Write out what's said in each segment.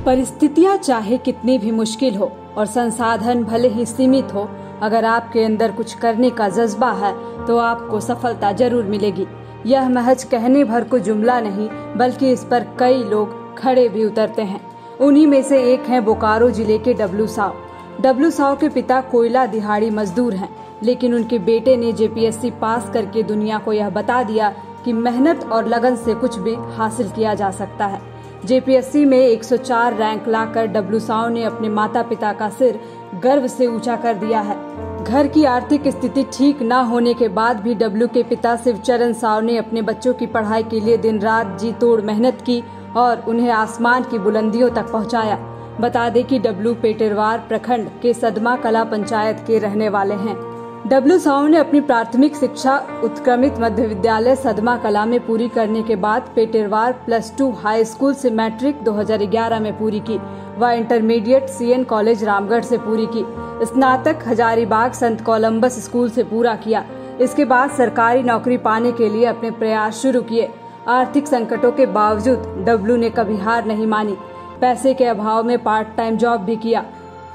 परिस्थितियाँ चाहे कितनी भी मुश्किल हो और संसाधन भले ही सीमित हो, अगर आपके अंदर कुछ करने का जज्बा है तो आपको सफलता जरूर मिलेगी। यह महज कहने भर को जुमला नहीं, बल्कि इस पर कई लोग खड़े भी उतरते हैं। उन्हीं में से एक हैं बोकारो जिले के डब्लू साव। डब्लू साव के पिता कोयला दिहाड़ी मजदूर हैं, लेकिन उनके बेटे ने जेपीएससी पास करके दुनिया को यह बता दिया कि मेहनत और लगन से कुछ भी हासिल किया जा सकता है। जेपीएससी में 104 रैंक लाकर डब्लू साव ने अपने माता पिता का सिर गर्व से ऊंचा कर दिया है। घर की आर्थिक स्थिति ठीक न होने के बाद भी डब्लू के पिता शिवचरण साव ने अपने बच्चों की पढ़ाई के लिए दिन रात जी तोड़ मेहनत की और उन्हें आसमान की बुलंदियों तक पहुंचाया। बता दें कि डब्लू पेटरवार प्रखंड के सदमा कला पंचायत के रहने वाले हैं। डब्लू साव ने अपनी प्राथमिक शिक्षा उत्क्रमित मध्य विद्यालय सदमा कला में पूरी करने के बाद पेटरवार +2 हाई स्कूल से मैट्रिक 2011 में पूरी की व इंटरमीडिएट सीएन कॉलेज रामगढ़ से पूरी की। स्नातक हजारीबाग संत कोलंबस स्कूल से पूरा किया। इसके बाद सरकारी नौकरी पाने के लिए अपने प्रयास शुरू किए। आर्थिक संकटों के बावजूद डब्लू ने कभी हार नहीं मानी। पैसे के अभाव में पार्ट टाइम जॉब भी किया।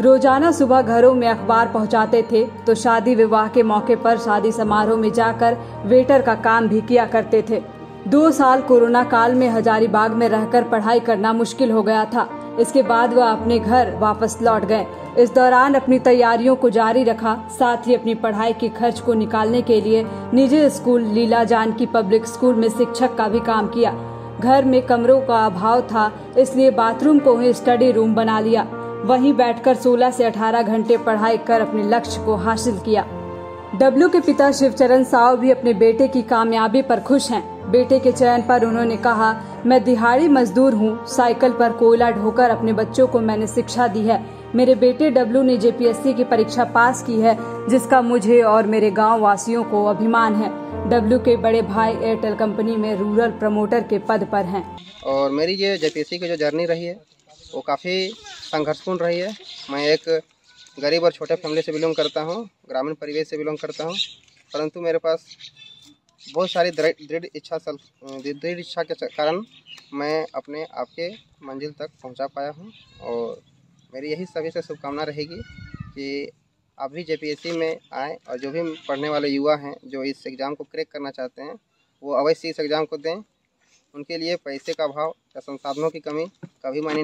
रोजाना सुबह घरों में अखबार पहुंचाते थे तो शादी विवाह के मौके पर शादी समारोह में जाकर वेटर का काम भी किया करते थे। 2 साल कोरोना काल में हजारीबाग में रहकर पढ़ाई करना मुश्किल हो गया था। इसके बाद वह अपने घर वापस लौट गए। इस दौरान अपनी तैयारियों को जारी रखा, साथ ही अपनी पढ़ाई के खर्च को निकालने के लिए निजी स्कूल लीला जानकी पब्लिक स्कूल में शिक्षक का भी काम किया। घर में कमरों का अभाव था, इसलिए बाथरूम को ही स्टडी रूम बना लिया। वहीं बैठकर 16 से 18 घंटे पढ़ाई कर अपने लक्ष्य को हासिल किया। डब्लू के पिता शिवचरण साव भी अपने बेटे की कामयाबी पर खुश हैं। बेटे के चयन पर उन्होंने कहा, मैं दिहाड़ी मजदूर हूँ, साइकिल पर कोयला ढोकर अपने बच्चों को मैंने शिक्षा दी है। मेरे बेटे डब्लू ने जेपीएससी की परीक्षा पास की है, जिसका मुझे और मेरे गाँव वासियों को अभिमान है। डब्लू के बड़े भाई एयरटेल कंपनी में रूरल प्रमोटर के पद पर हैं। और मेरी ये जेपीएससी की जो जर्नी रही है वो काफ़ी संघर्षपूर्ण रही है। मैं एक गरीब और छोटे फैमिली से बिलोंग करता हूँ, ग्रामीण परिवेश से बिलोंग करता हूँ, परंतु मेरे पास बहुत सारी दृढ़ इच्छा के कारण मैं अपने आप के मंजिल तक पहुँचा पाया हूँ। और मेरी यही सभी से शुभकामना रहेगी कि आप भी जेपीएससी में आएँ और जो भी पढ़ने वाले युवा हैं जो इस एग्ज़ाम को क्रैक करना चाहते हैं वो अवश्य इस एग्ज़ाम को दें। उनके लिए पैसे का अभाव या संसाधनों की कमी कभी मायने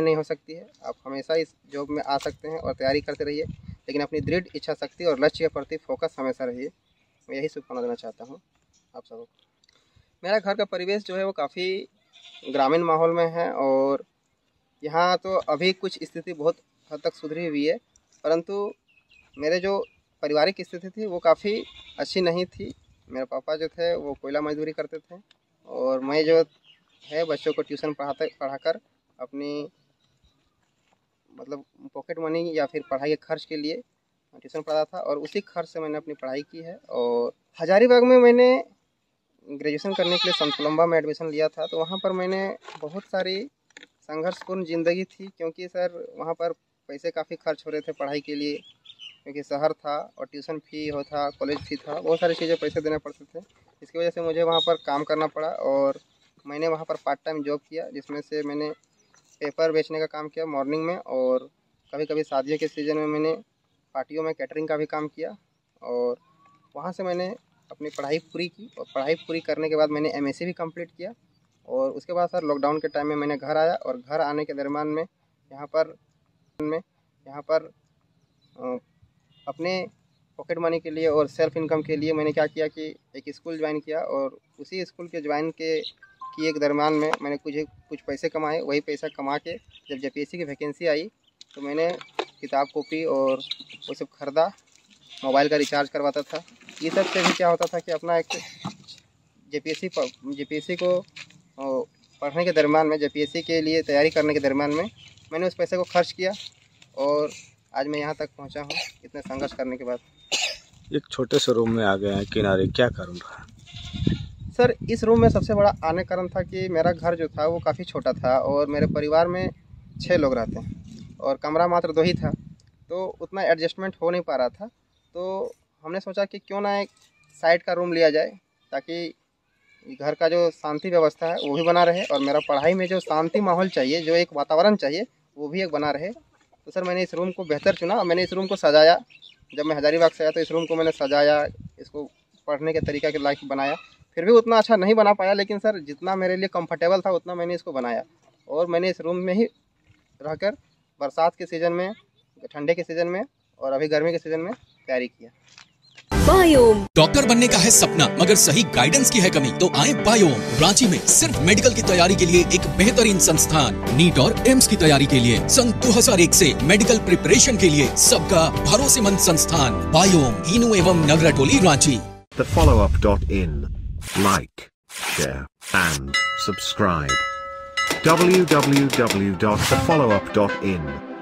नहीं हो सकती है। आप हमेशा इस जॉब में आ सकते हैं और तैयारी करते रहिए, लेकिन अपनी दृढ़ इच्छा शक्ति और लक्ष्य के प्रति फोकस हमेशा रहिए। मैं यही शुभकामना देना चाहता हूँ आप सबको। मेरा घर का परिवेश जो है वो काफ़ी ग्रामीण माहौल में है और यहाँ तो अभी कुछ स्थिति बहुत हद तक सुधरी हुई है, परंतु मेरे जो पारिवारिक स्थिति थी वो काफ़ी अच्छी नहीं थी। मेरे पापा जो थे वो कोयला मजदूरी करते थे और मैं जो है बच्चों को ट्यूशन पढ़ाकर अपनी मतलब पॉकेट मनी या फिर पढ़ाई के खर्च के लिए ट्यूशन पढ़ाता था और उसी खर्च से मैंने अपनी पढ़ाई की है। और हजारीबाग में मैंने ग्रेजुएशन करने के लिए संत कोलंबा में एडमिशन लिया था, तो वहाँ पर मैंने बहुत सारी संघर्षपूर्ण ज़िंदगी थी, क्योंकि सर वहाँ पर पैसे काफ़ी खर्च हो रहे थे पढ़ाई के लिए, क्योंकि शहर था और ट्यूशन फ़ी होता, कॉलेज फ़ी था, बहुत सारी चीज़ें पैसे देने पड़ते थे। इसकी वजह से मुझे वहाँ पर काम करना पड़ा और मैंने वहाँ पर पार्ट टाइम जॉब किया, जिसमें से मैंने पेपर बेचने का काम किया मॉर्निंग में, और कभी कभी शादियों के सीज़न में मैंने पार्टियों में कैटरिंग का भी काम किया। और वहाँ से मैंने अपनी पढ़ाई पूरी की और पढ़ाई पूरी करने के बाद मैंने एमएससी भी कंप्लीट किया। और उसके बाद सर लॉकडाउन के टाइम में मैंने घर आया और घर आने के दरम्यान में यहाँ पर अपने पॉकेट मनी के लिए और सेल्फ इनकम के लिए मैंने क्या किया कि एक स्कूल ज्वाइन किया और उसी स्कूल के ज्वाइन किए के दरम्यान में मैंने कुछ पैसे कमाए। वही पैसा कमा के जब जेपीएससी की वैकेंसी आई तो मैंने किताब कॉपी और वो सब खरीदा, मोबाइल का रिचार्ज करवाता था। ये सब से भी क्या होता था कि अपना एक जेपीएससी को पढ़ने के दरम्यान में, जेपीएससी के लिए तैयारी करने के दरम्यान में मैंने उस पैसे को खर्च किया और आज मैं यहाँ तक पहुँचा हूँ इतने संघर्ष करने के बाद। एक छोटे से रूम में आ गए हैं किनारे, क्या कारण रहा? सर इस रूम में सबसे बड़ा आने कारण था कि मेरा घर जो था वो काफ़ी छोटा था और मेरे परिवार में 6 लोग रहते हैं और कमरा मात्र 2 ही था, तो उतना एडजस्टमेंट हो नहीं पा रहा था। तो हमने सोचा कि क्यों ना एक साइड का रूम लिया जाए ताकि घर का जो शांति व्यवस्था है वो भी बना रहे और मेरा पढ़ाई में जो शांति माहौल चाहिए, जो एक वातावरण चाहिए, वो भी एक बना रहे। तो सर मैंने इस रूम को बेहतर चुना और मैंने इस रूम को सजाया। जब मैं हजारीबाग से आया तो इस रूम को मैंने सजाया, इसको पढ़ने के तरीका के लायक बनाया। फिर भी उतना अच्छा नहीं बना पाया, लेकिन सर जितना मेरे लिए कंफर्टेबल था उतना मैंने इसको बनाया। और मैंने इस रूम में ही रहकर बरसात के सीज़न में, ठंडे के सीज़न में और अभी गर्मी के सीज़न में तैयारी किया। बायोम। डॉक्टर बनने का है सपना मगर सही गाइडेंस की है कमी, तो आए बायोम। रांची में सिर्फ मेडिकल की तैयारी के लिए एक बेहतरीन संस्थान, नीट और एम्स की तैयारी के लिए सन 2001 से मेडिकल प्रिपरेशन के लिए सबका भरोसेमंद संस्थान बायोम, इनू एवं नगरटोली, Ranchi. thefollowup.in. Like, share and subscribe. www.thefollowup.in